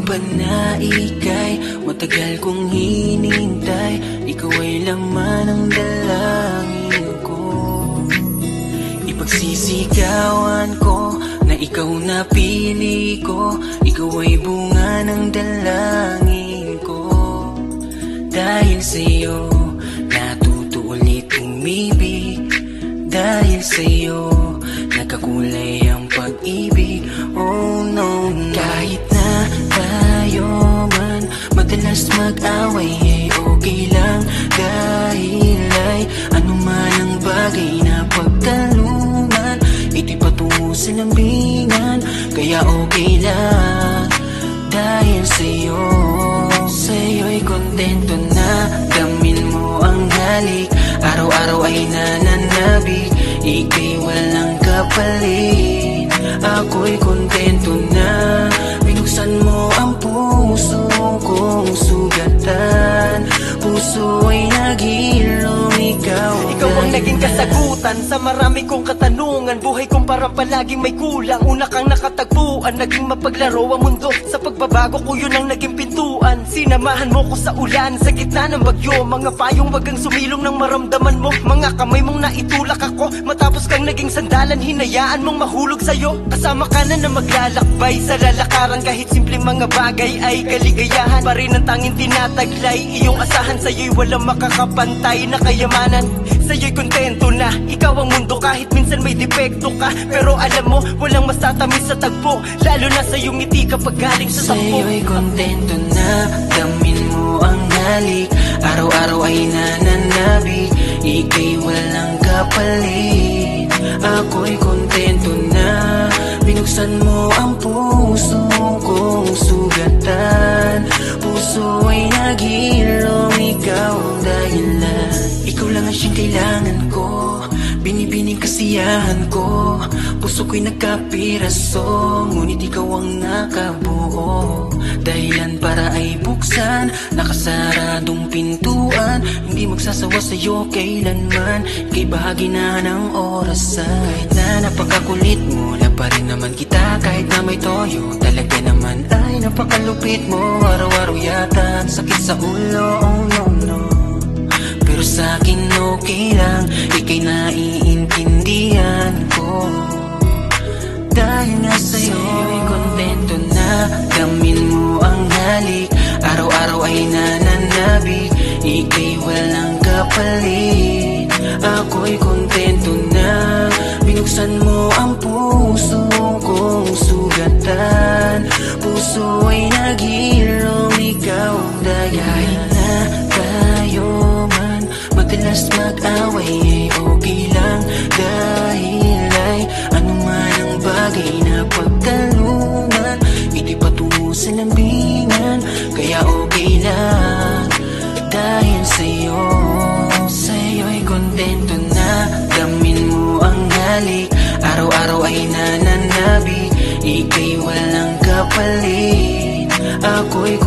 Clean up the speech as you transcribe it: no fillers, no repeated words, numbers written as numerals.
ba na ika'y matagal kong hinintay? Ikaw ay laman ng dalangin ko. Ipagsisigawan ko na ikaw na pili ko. Ikaw ay bunga ng dalangin ko. Dahil sa'yo natuto ulit umibig. Dahil sa'yo nagkakulay ang pag-ibig. Oh no, kahit na tayo man madalas mag-away, ay okay lang. Dahil ay anuman ang bagay na pagtalungan, ito'y patungo sa lambingan. Kaya okay lang dahil sa'yo. Sa'yo'y kontento na damin mo ang halik. Araw-araw ay nananabik, ika'y walang kapalit. Ako'y kontento na binuksan mo ang puso kong sugatan. Puso ay naghihirong ikaw. Ikaw ang naging kasagutan sa marami kong katanungan. Buhay kong parang palaging may kulang. Una kang nakatagpuan, naging mapaglaro ang mundo. Sa pagbabago ko yun ang naging pintuan. Sinamahan mo ko sa ulan, sa gitna ng bagyo. Mga payong wagang sumilong nang maramdaman mo. Mga kamay mong naitulak ako. Matapos kang naging sandalan, hinayaan mong mahulog sa'yo. Kasama ka na maglalakbay sa lalakaran. Kahit simpleng mga bagay ay kaligayahan pa rin ang tanging tinataglay. Iyong asahan, sa'yo'y walang makakapantay na kayamanan. Sa'yo'y kontento na ikaw ang mundo. Kahit minsan may depekto ka, pero alam mo walang masatamis sa tagpo. Lalo na sa'yong ngiti kapag galing sa takbo. Sa'yo'y kontento na damin mo ang halik. Araw-araw ay nananabik, ika'y walang kapalit. Ako'y kontento na binuksan mo ang puso kong sugatan. Puso ay naghihirong ikaw ang dahilan. Ikaw lang ang siyang kailangan ko, binibining kasiyahan ko. Puso ko'y nagkapiraso, ngunit ikaw ang nakabuo. Dahilan para ay buksan nakasaradong pintuan. Hindi magsasawa sa'yo kailanman, ika'y bahagi na ng orasan. Kahit na napakakulit mo, na pa rin naman kita. Kahit na may toyo, talaga naman ay napakalupit mo. Araw-araw yata ang sakit sa ulo, oh no no. Pero sa'kin okay lang, ika'y naiintindihan ko. Dahil nga sa'yo'y kontento na damin mo ang halik. Araw-araw ay nananabik, ika'y walang kapalit. Ako'y kontento na binuksan mo ang puso kong sugatan. Puso ay naghihirong ikaw ang dahilan. Na tayo man madalas mag-away, ay okay lang. Dahil ay anuman ang bagay na pagtalungan, ito'y patungo sa lambingan. Kaya okay lang dahil sa'yo. Sa'yo'y kontento na damin mo ang halik. Araw-araw ay nananabik, ika'y walang kapalit. Ako'y